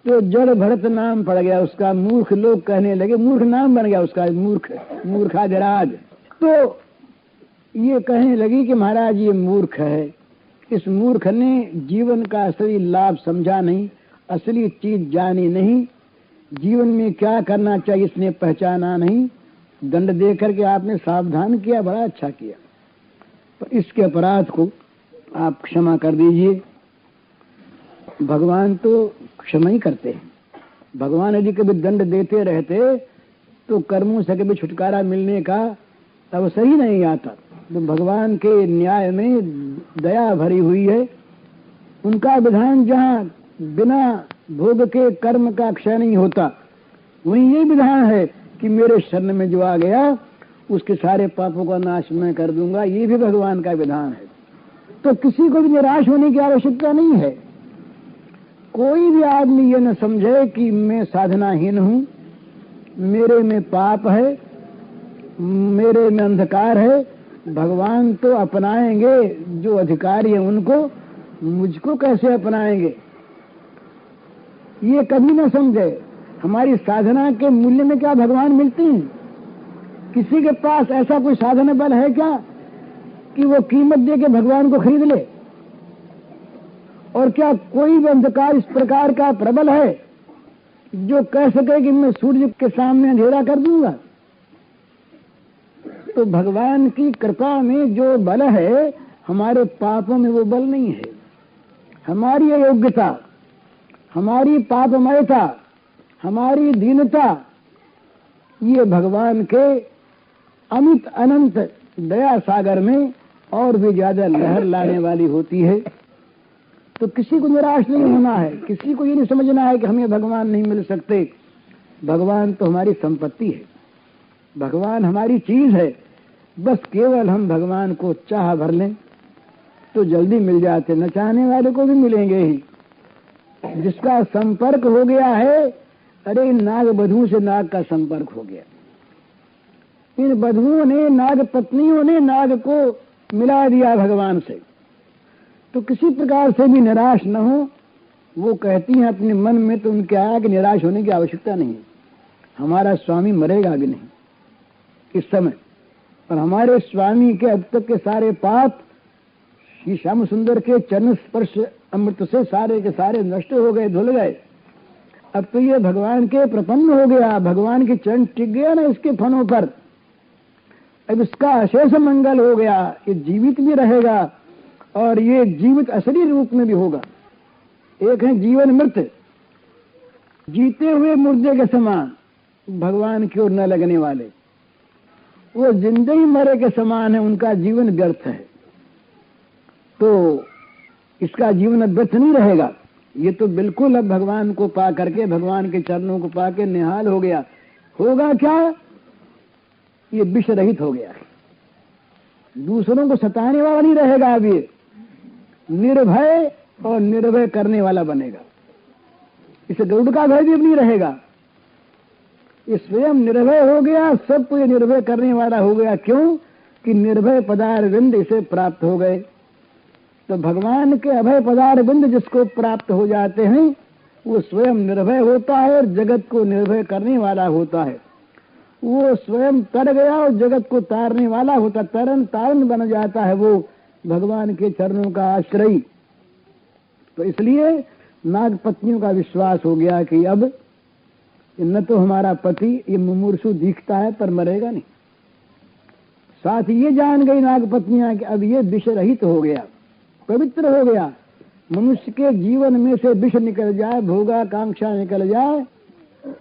तो जड़ भरत नाम पड़ गया उसका। मूर्ख लोग कहने लगे, मूर्ख नाम बन गया उसका, मूर्ख, मूर्खाधिराज। तो ये कहने लगी कि महाराज ये मूर्ख है। इस मूर्ख ने जीवन का असली लाभ समझा नहीं, असली चीज जानी नहीं, जीवन में क्या करना चाहिए इसने पहचाना नहीं। दंड दे करके आपने सावधान किया, बड़ा अच्छा किया, पर इसके अपराध को आप क्षमा कर दीजिए। भगवान तो क्षमा ही करते हैं। भगवान यदि कभी दंड देते रहते तो कर्मों से कभी छुटकारा मिलने का अवसर ही नहीं आता। तो भगवान के न्याय में दया भरी हुई है। उनका विधान जहाँ बिना भोग के कर्म का क्षय नहीं होता, वहीं ये विधान है कि मेरे शरण में जो आ गया उसके सारे पापों का नाश मैं कर दूंगा। ये भी भगवान का विधान है। तो किसी को भी निराश होने की आवश्यकता नहीं है। कोई भी आदमी ये न समझे कि मैं साधनाहीन हूँ, मेरे में पाप है, मेरे में अंधकार है। भगवान तो अपनाएंगे जो अधिकारी है उनको, मुझको कैसे अपनाएंगे ये कभी न समझे। हमारी साधना के मूल्य में क्या भगवान मिलते हैं? किसी के पास ऐसा कोई साधन बल है क्या कि वो कीमत दे के भगवान को खरीद ले? और क्या कोई भी अंधकार इस प्रकार का प्रबल है जो कह सके कि मैं सूर्य के सामने अंधेरा कर दूंगा? तो भगवान की कृपा में जो बल है, हमारे पापों में वो बल नहीं है। हमारी अयोग्यता, हमारी पापमयता, हमारी दीनता, ये भगवान के अमित अनंत दया सागर में और भी ज्यादा लहर लाने वाली होती है। तो किसी को निराश नहीं होना है, किसी को ये नहीं समझना है कि हमें भगवान नहीं मिल सकते। भगवान तो हमारी संपत्ति है, भगवान हमारी चीज है। बस केवल हम भगवान को चाह भर लें तो जल्दी मिल जाते, न चाहने वाले को भी मिलेंगे ही। जिसका संपर्क हो गया है, अरे नाग बधू से नाग का संपर्क हो गया। इन बधुओं ने, नाग पत्नियों ने नाग को मिला दिया भगवान से। तो किसी प्रकार से भी निराश न हो। वो कहती हैं अपने मन में, तो उनके आया कि निराश होने की आवश्यकता नहीं है। हमारा स्वामी मरेगा भी नहीं इस समय, और हमारे स्वामी के अब तक के सारे पाप श्री श्याम सुंदर के चरण स्पर्श अमृत से सारे के सारे नष्ट हो गए, धुल गए। अब तो ये भगवान के प्रपन्न हो गया, भगवान के चरण टिक गया ना इसके फनों पर। अब इसका अशेष मंगल हो गया, ये जीवित भी रहेगा और ये जीवित असली रूप में भी होगा। एक है जीवन मृत, जीते हुए मुर्दे के समान भगवान की ओर न लगने वाले, वो जिंदे ही मरे के समान है, उनका जीवन व्यर्थ है। तो इसका जीवन व्यर्थ नहीं रहेगा। ये तो बिल्कुल अब भगवान को पा करके, भगवान के चरणों को पा के निहाल हो गया। होगा क्या? ये विष रहित हो गया, दूसरों को सताने वाला नहीं रहेगा। अब ये निर्भय और निर्भय करने वाला बनेगा। इसे गरुड़ का भय भी नहीं रहेगा। ये स्वयं निर्भय हो गया, सबको ये निर्भय करने वाला हो गया। क्यों? कि निर्भय पदारविंद इसे प्राप्त हो गए। तो भगवान के अभय पदारविंद जिसको प्राप्त हो जाते हैं, वो स्वयं निर्भय होता है और जगत को निर्भय करने वाला होता है। वो स्वयं तर गया और जगत को तारने वाला होता, तरन तारन बन जाता है वो भगवान के चरणों का आश्रय। तो इसलिए नाग पत्नियों का विश्वास हो गया कि अब न तो हमारा पति ये मुमूर्षु दिखता है पर मरेगा नहीं। साथ ये जान गई नाग पत्नियां कि अब ये विष रहित हो गया, पवित्र हो गया, मनुष्य के जीवन में से विष निकल जाए, भोगाकांक्षा निकल जाए,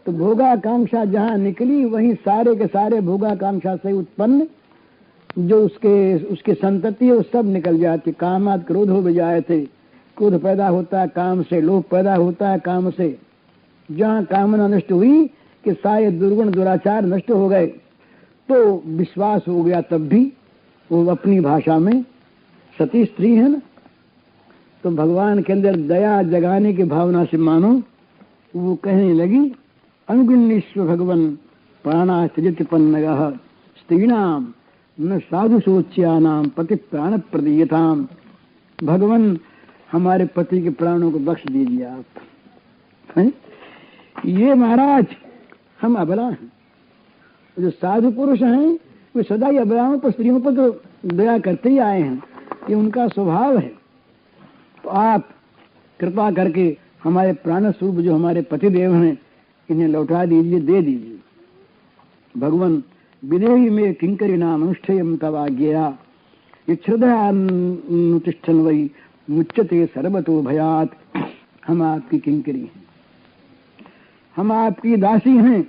तो भोगाकांक्षा जहाँ निकली वहीं सारे के सारे भोगाकांक्षा से उत्पन्न जो उसके संतति है वो सब निकल जाती। कामाद क्रोध हो जाए थे, क्रोध पैदा होता है काम से, लोभ पैदा होता है काम से। जहाँ कामना नष्ट हुई कि सारे दुर्गुण दुराचार नष्ट हो गए, तो विश्वास हो गया। तब भी वो अपनी भाषा में सती स्त्री है ना, तो भगवान के अंदर दया जगाने की भावना से मानो वो कहने लगी, अनुगुण्यस्व भगवन प्राणा त्यजत्यपन्नगः स्त्रीणाम न साधु सोच्यानाम पति प्राण प्रदीयताम। भगवन हमारे पति के प्राणों को बख्श दीजिए आप। हैं? ये महाराज हम अबला हैं। जो साधु पुरुष हैं वे सदा ही अबलाओं पर, स्त्रियों पर तो दया करते ही आए हैं, ये उनका स्वभाव है। तो आप कृपा करके हमारे प्राण स्वरूप जो हमारे पतिदेव हैं इन्हें लौटा दीजिए, दे दीजिए। भगवान विदेही में किंकरी नाम अनुष्ठेयम तव आज्ञया इच्छ्रदानुतिष्ठन् वै मुच्यते सर्वतो भयात्। हम आपकी किंकरी हैं, हम आपकी दासी हैं,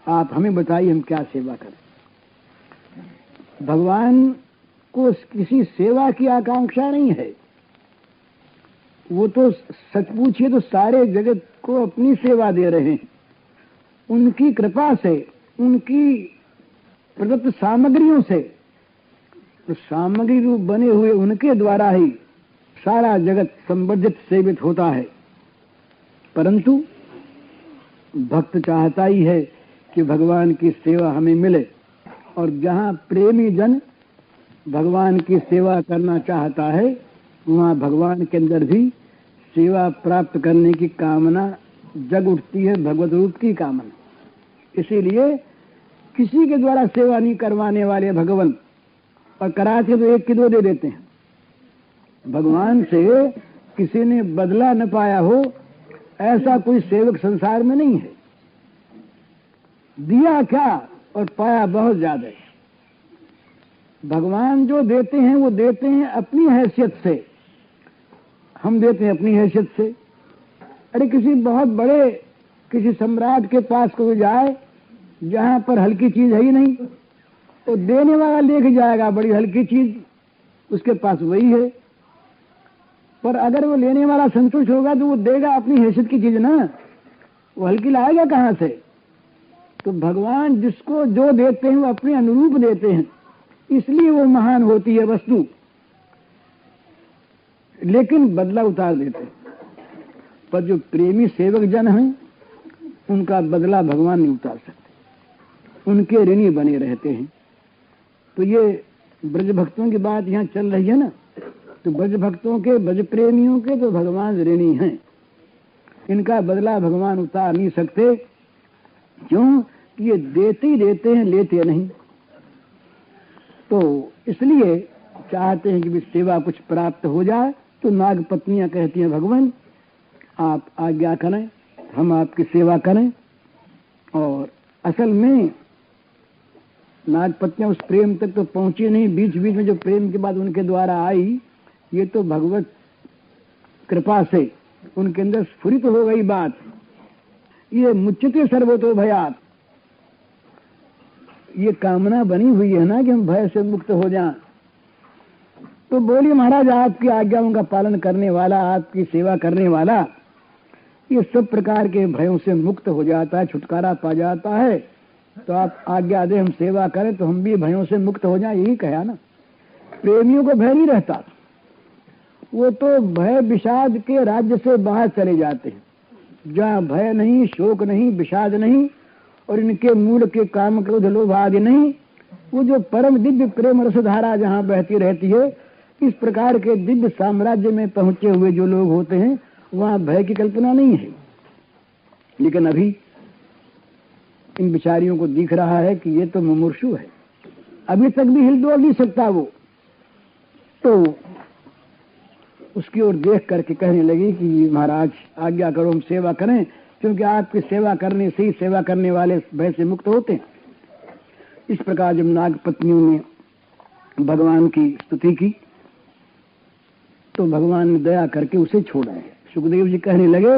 आप हमें बताइए हम क्या सेवा करें। भगवान को किसी सेवा की आकांक्षा नहीं है, वो तो सच पूछिए तो सारे जगत को अपनी सेवा दे रहे हैं। उनकी कृपा से, उनकी प्रदत्त सामग्रियों से, तो सामग्री रूप बने हुए उनके द्वारा ही सारा जगत संवर्धित सेवित होता है। परंतु भक्त चाहता ही है कि भगवान की सेवा हमें मिले, और जहाँ प्रेमी जन भगवान की सेवा करना चाहता है वहाँ भगवान के अंदर भी सेवा प्राप्त करने की कामना जग उठती है, भगवत रूप की कामना। इसीलिए किसी के द्वारा सेवा नहीं करवाने वाले भगवान, और कराते तो एक की दो दे देते हैं। भगवान से किसी ने बदला न पाया हो ऐसा कोई सेवक संसार में नहीं है। दिया क्या और पाया बहुत ज्यादा है। भगवान जो देते हैं वो देते हैं अपनी हैसियत से, हम देते हैं अपनी हैसियत से। अरे किसी बहुत बड़े किसी सम्राट के पास कोई जाए जहां पर हल्की चीज है ही नहीं, तो देने वाला लेके जाएगा बड़ी हल्की चीज, उसके पास वही है। पर अगर वो लेने वाला संतुष्ट होगा तो वो देगा अपनी हैसियत की चीज ना, वो हल्की लाएगा कहां से। तो भगवान जिसको जो देते हैं वो अपने अनुरूप देते हैं, इसलिए वो महान होती है वस्तु, लेकिन बदला उतार देते हैं। पर जो प्रेमी सेवक जन हैं उनका बदला भगवान नहीं उतार सकते, उनके ऋणी बने रहते हैं। तो ये ब्रज भक्तों की बात यहाँ चल रही है ना, तो ब्रज भक्तों के, ब्रज प्रेमियों के तो भगवान ऋणी हैं, इनका बदला भगवान उतार नहीं सकते। क्यों कि ये देते ही देते हैं, लेते नहीं। तो इसलिए चाहते हैं कि भी सेवा कुछ प्राप्त हो जाए। तो नाग पत्नियां कहती हैं भगवान आप आज्ञा करें, हम आपकी सेवा करें। और असल में नाग पत्नियां उस प्रेम तक तो पहुंची नहीं, बीच बीच में जो प्रेम की बात उनके द्वारा आई, ये तो भगवत कृपा से उनके अंदर स्फुरित हो गई बात। ये मुच्यते सर्वतो भयात्, ये कामना बनी हुई है ना कि हम भय से मुक्त हो जाएं। तो बोली महाराज आपकी आज्ञाओं का पालन करने वाला, आपकी सेवा करने वाला ये सब प्रकार के भयों से मुक्त हो जाता है, छुटकारा पा जाता है। तो आप आज्ञा दे हम सेवा करें तो हम भी भयों से मुक्त हो जाएं, यही कहा ना। प्रेमियों को भय नहीं रहता, वो तो भय विषाद के राज्य से बाहर चले जाते हैं। जहाँ भय नहीं, शोक नहीं, विषाद नहीं, और इनके मूल के काम क्रोध लोभ आदि नहीं, वो जो परम दिव्य प्रेम रसधारा जहाँ बहती रहती है, इस प्रकार के दिव्य साम्राज्य में पहुंचे हुए जो लोग होते हैं वहाँ भय की कल्पना नहीं है। लेकिन अभी इन बिचारियों को दिख रहा है कि ये तो मुमूर्षु है, अभी तक भी हिल डोल नहीं सकता वो। तो उसकी ओर देख करके कहने लगी कि महाराज आज्ञा करो हम सेवा करें, क्योंकि आपकी सेवा करने से ही सेवा करने वाले भय से मुक्त होते हैं। इस प्रकार जब नाग पत्नियों ने भगवान की स्तुति की तो भगवान ने दया करके उसे छोड़ा है। सुखदेव जी कहने लगे,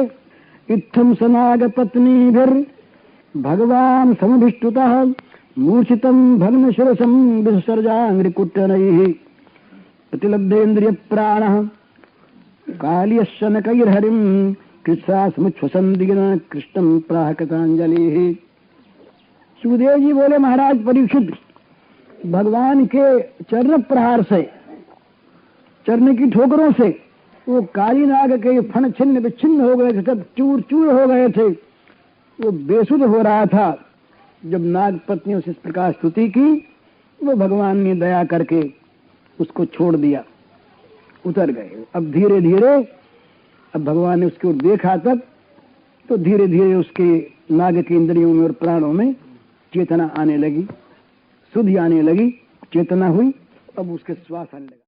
इत्थम सनाग पत्नी भर भगवान समभिष्टुतः मूर्छितम भग्न शिरसम विसर्जांग्रिकुट्टनैः प्रतिलब्धेन्द्रिय प्राणः कालियशनकैर्हरिं कृत्सा समुच्छ्वसन्दिग्न कृष्णं प्राह कृतांजलिः। सुखदेव जी बोले, महाराज परीक्षित, भगवान के चरण प्रहार से, चरण की ठोकरों से वो काली नाग के फण छिन्न विच्छिन्न हो गए थे, सब चूर चूर हो गए थे। वो बेसुध हो रहा था। जब नाग पत्नियों से इस प्रकार स्तुति की, वो भगवान ने दया करके उसको छोड़ दिया, उतर गए। अब धीरे धीरे, अब भगवान ने उसकी ओर देखा तक, तो धीरे धीरे उसके नाग के इंद्रियों में और प्राणों में चेतना आने लगी, सुधि आने लगी, चेतना हुई। अब उसके श्वास आने लगा।